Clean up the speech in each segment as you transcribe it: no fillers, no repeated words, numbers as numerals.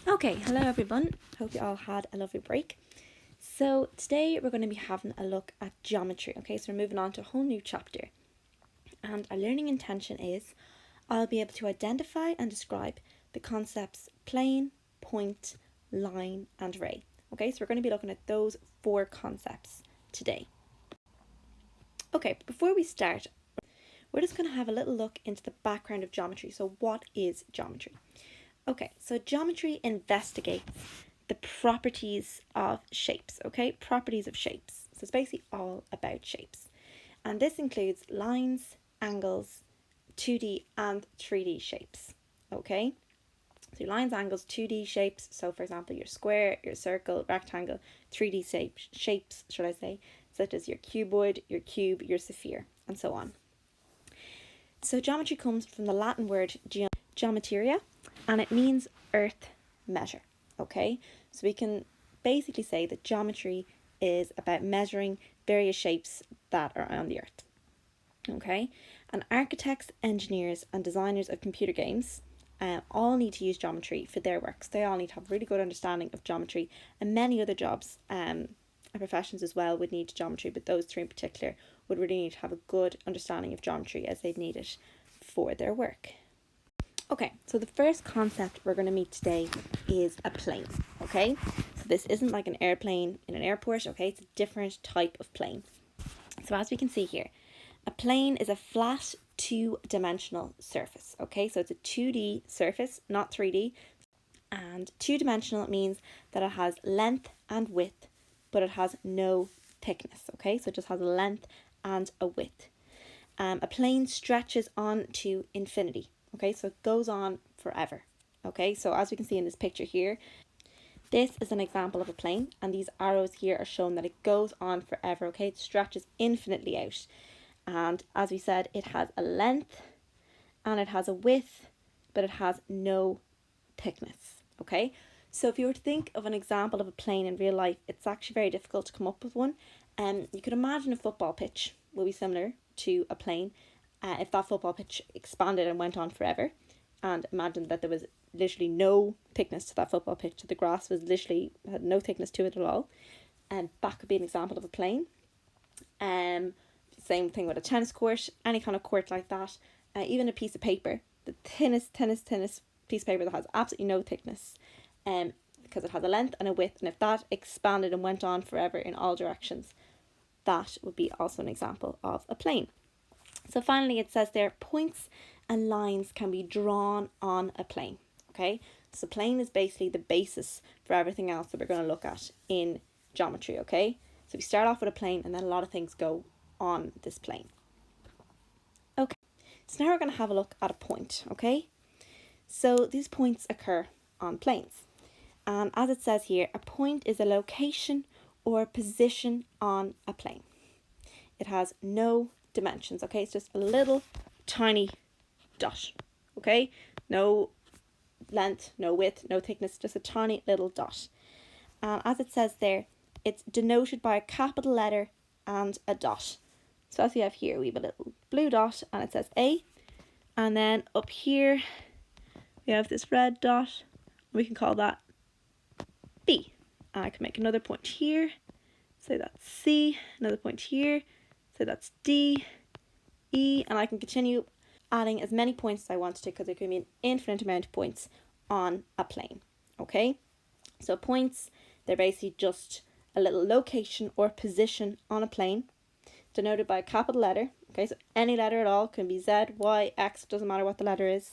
Okay, hello everyone. Hope you all had a lovely break. So today we're going to be having a look at geometry. Okay, so we're moving on to a whole new chapter. And our learning intention is I'll be able to identify and describe the concepts plane, point, line, and ray. Okay, so we're going to be looking at those four concepts today. Okay, before we start, we're just going to have a little look into the background of geometry. So what is geometry? Okay, so geometry investigates the properties of shapes, okay? Properties of shapes. So it's basically all about shapes. And this includes lines, angles, 2D and 3D shapes, okay? So your lines, angles, 2D shapes. So for example, your square, your circle, rectangle, 3D shapes, should I say, such as your cuboid, your cube, your sphere, and so on. So geometry comes from the Latin word geometria, and it means earth measure, okay? So we can basically say that geometry is about measuring various shapes that are on the earth, okay? And architects, engineers, and designers of computer games all need to use geometry for their works. They all need to have a really good understanding of geometry, and many other jobs and professions as well would need geometry, but those three in particular would really need to have a good understanding of geometry as they'd need it for their work. Okay, so the first concept we're going to meet today is a plane, okay? So this isn't like an airplane in an airport, okay? It's a different type of plane. So as we can see here, a plane is a flat two-dimensional surface, okay? So it's a 2D surface, not 3D. And two-dimensional means that it has length and width, but it has no thickness, okay? So it just has a length and a width. A plane stretches on to infinity. Okay, so it goes on forever. Okay, so as we can see in this picture here, this is an example of a plane, and these arrows here are showing that it goes on forever. Okay, it stretches infinitely out. And as we said, it has a length and it has a width, but it has no thickness. Okay, so if you were to think of an example of a plane in real life, it's actually very difficult to come up with one. You could imagine a football pitch will be similar to a plane. If that football pitch expanded and went on forever, and imagine that there was literally no thickness to that football pitch, the grass was literally had no thickness to it at all, and that could be an example of a plane. Same thing with a tennis court, any kind of court like that, even a piece of paper, the thinnest piece of paper that has absolutely no thickness, because it has a length and a width, and if that expanded and went on forever in all directions, that would be also an example of a plane. So finally it says there, points and lines can be drawn on a plane, okay? So plane is basically the basis for everything else that we're going to look at in geometry, okay? So we start off with a plane and then a lot of things go on this plane. Okay, so now we're going to have a look at a point, okay? So these points occur on planes. And as it says here, a point is a location or position on a plane. It has no dimensions, okay? It's just a little tiny dot, okay? No length, no width, no thickness, just a tiny little dot. And as it says there, it's denoted by a capital letter and a dot. So as we have here, we have a little blue dot and it says A. And then up here, we have this red dot. We can call that B. And I can make another point here. Say that's C. Another point here. So that's D, E, and I can continue adding as many points as I want to because there can be an infinite amount of points on a plane, okay? So points, they're basically just a little location or position on a plane denoted by a capital letter, okay? So any letter at all, can be Z, Y, X, doesn't matter what the letter is,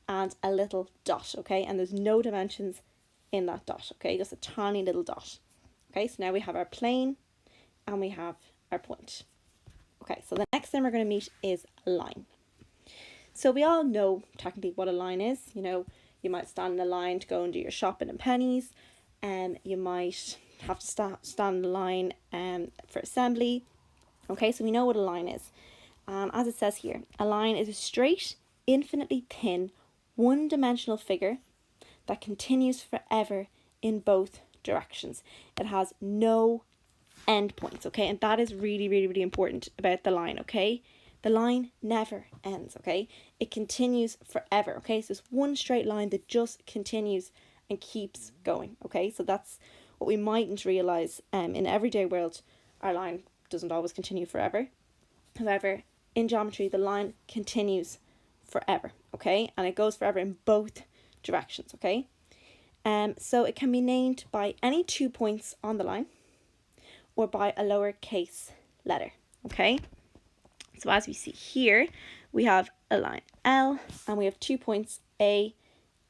and a little dot, okay? And there's no dimensions in that dot, okay? Just a tiny little dot. Okay, so now we have our plane and we have our point. Okay, so the next thing we're going to meet is a line. So we all know technically what a line is. You know, you might stand in a line to go and do your shopping and pennies, and you might have to stand in a line for assembly. Okay, so we know what a line is. As it says here, a line is a straight, infinitely thin, one-dimensional figure that continues forever in both directions. It has no endpoints, okay? And that is really important about the line, okay? The line never ends, okay? It continues forever, okay? So it's one straight line that just continues and keeps going, okay? So that's what we mightn't realise. In the everyday world, our line doesn't always continue forever. However, in geometry, the line continues forever, okay? And it goes forever in both directions, okay? So it can be named by any 2 points on the line or by a lowercase letter, okay? So as we see here, we have a line L and we have 2 points A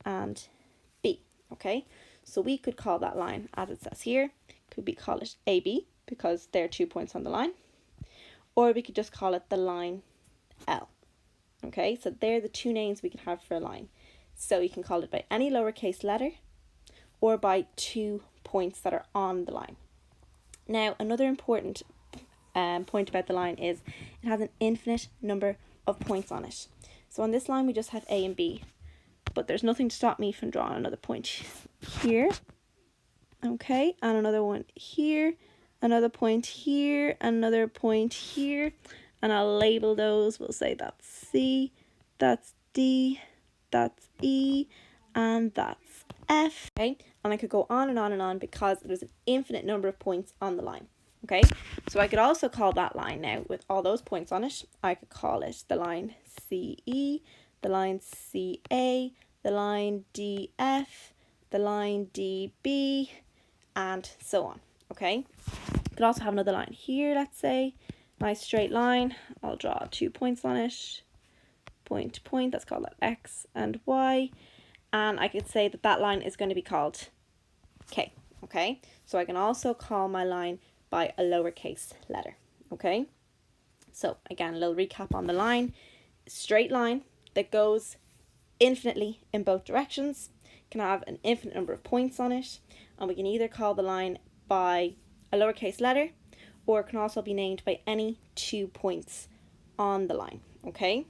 and B, okay? So we could call that line, as it says here, call it AB because there are 2 points on the line, or we could just call it the line L, okay? So they're the 2 names we can have for a line. So you can call it by any lowercase letter or by 2 points that are on the line. Now, another important point about the line is it has an infinite number of points on it. So on this line we just have A and B, but there's nothing to stop me from drawing another point here, okay, and another one here, another point here, another point here, and I'll label those. We'll say that's C, that's D, that's E, and that's F, okay? And I could go on and on and on because there's an infinite number of points on the line, okay? So I could also call that line now with all those points on it. I could call it the line CE, the line CA, the line DF, the line DB, and so on, okay? I could also have another line here, let's say, nice straight line. I'll draw 2 points on it, point to point, that's called X and Y. And I could say that that line is going to be called K, okay? So I can also call my line by a lowercase letter, okay? So again, a little recap on the line. Straight line that goes infinitely in both directions, can have an infinite number of points on it, and we can either call the line by a lowercase letter or it can also be named by any 2 points on the line, okay?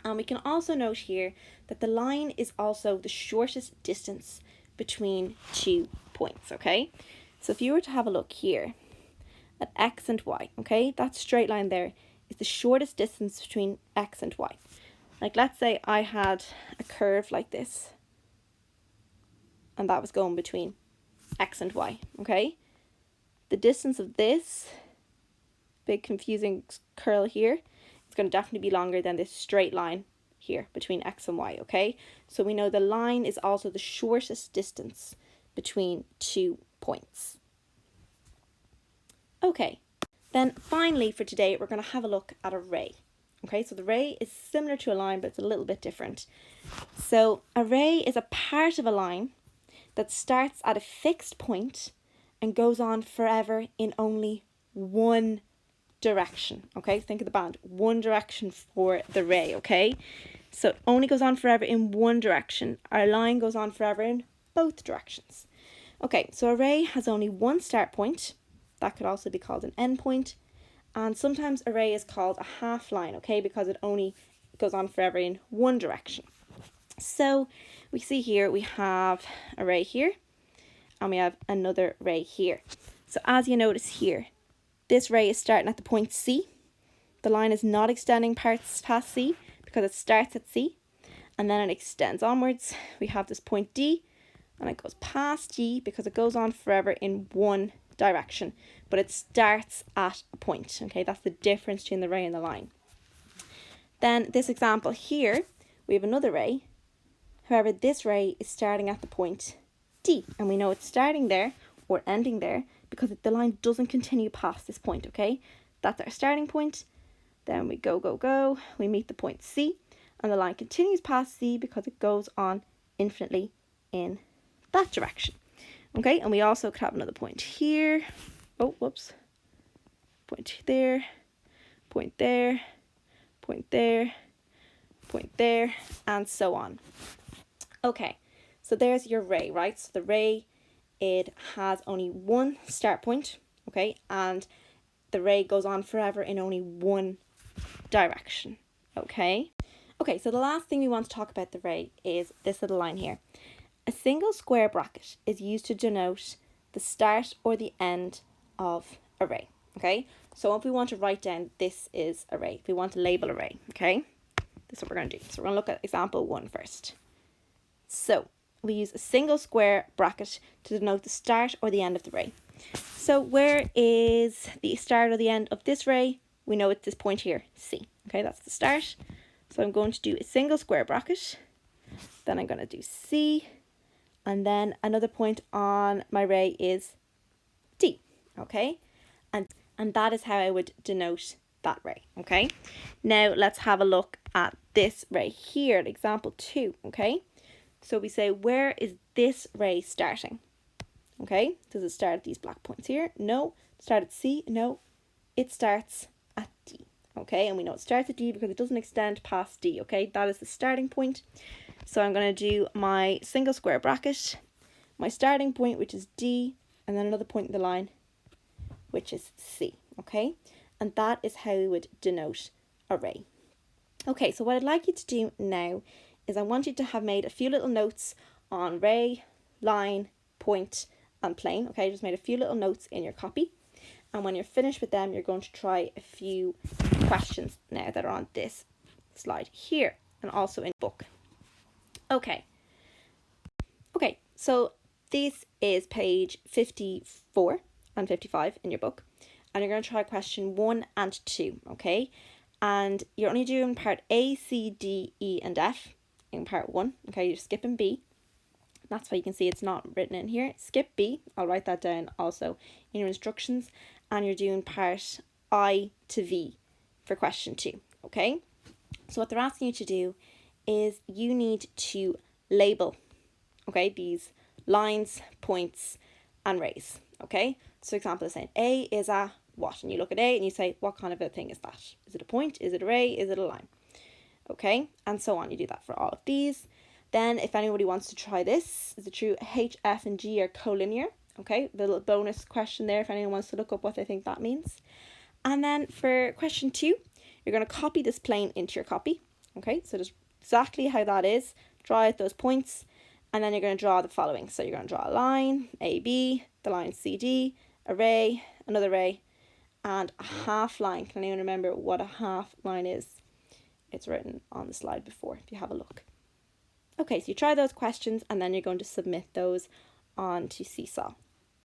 And we can also note here that the line is also the shortest distance between 2 points, okay? So if you were to have a look here at X and Y, okay, that straight line there is the shortest distance between X and Y. Like let's say I had a curve like this and that was going between X and Y, okay? The distance of this big confusing curl here, it's going to definitely be longer than this straight line here between X and Y, okay? So we know the line is also the shortest distance between 2 points. Okay, then finally for today, we're going to have a look at a ray. Okay, so the ray is similar to a line, but it's a little bit different. So a ray is a part of a line that starts at a fixed point and goes on forever in only one direction, okay? Think of the band, one direction for the ray, okay? So it only goes on forever in one direction. Our line goes on forever in both directions. Okay, so a ray has only one start point. That could also be called an end point. And sometimes a ray is called a half line, okay? Because it only goes on forever in one direction. So we see here we have a ray here and we have another ray here. So as you notice here, this ray is starting at the point C. The line is not extending past C because it starts at C and then it extends onwards. We have this point D and it goes past G because it goes on forever in one direction, but it starts at a point, okay? That's the difference between the ray and the line. Then this example here, we have another ray. However, this ray is starting at the point D, and we know it's starting there or ending there because the line doesn't continue past this point, okay? That's our starting point. Then we go, we meet the point C, and the line continues past C because it goes on infinitely in that direction. Okay, and we also could have another point here. Oh, whoops. Point there, point there, point there, point there, and so on. Okay, so there's your ray, right? So the ray, it has only one start point, okay? And the ray goes on forever in only one direction, okay? Okay, so the last thing we want to talk about the ray is this little line here. A single square bracket is used to denote the start or the end of a ray, okay? So if we want to write down this is a ray, if we want to label a ray, okay? This is what we're going to do. So we're going to look at example 1 first. So we use a single square bracket to denote the start or the end of the ray. So where is the start or the end of this ray? We know it's this point here, C. Okay, that's the start. So I'm going to do a single square bracket. Then I'm going to do C. And then another point on my ray is D. Okay, and that is how I would denote that ray. Okay, now let's have a look at this ray here, example 2. Okay, so we say, where is this ray starting? Okay, does it start at these black points here? No. Start at C? No. It starts at D. Okay, and we know it starts at D because it doesn't extend past D. Okay, that is the starting point. So I'm going to do my single square bracket, my starting point, which is D, and then another point in the line, which is C. Okay, and that is how we would denote a ray. Okay, so what I'd like you to do now is I want you to have made a few little notes on ray, line, point, and plane. Okay, I just made a few little notes in your copy. And when you're finished with them, you're going to try a few questions now that are on this slide here and also in the book. Okay, so this is page 54 and 55 in your book. And you're going to try question 1 and 2, okay? And you're only doing part A, C, D, E, and F in part 1, okay? You're skipping B. That's why you can see it's not written in here. Skip B. I'll write that down also in your instructions. And you're doing part I to V for question 2, okay? So what they're asking you to do is you need to label, okay, these lines, points, and rays, okay? So example is saying A is a what? And you look at A and you say, what kind of a thing is that? Is it a point? Is it a ray? Is it a line? Okay, and so on. You do that for all of these. Then if anybody wants to try this, is it true H, F, and G are collinear? Okay, the little bonus question there if anyone wants to look up what they think that means. And then for question 2, you're going to copy this plane into your copy. Okay, so just exactly how that is. Draw out those points, and then you're going to draw the following. So you're going to draw a line, AB, the line CD, a ray, another ray, and a half line. Can anyone remember what a half line is? It's written on the slide before, if you have a look. Okay, so you try those questions, and then you're going to submit those on to Seesaw.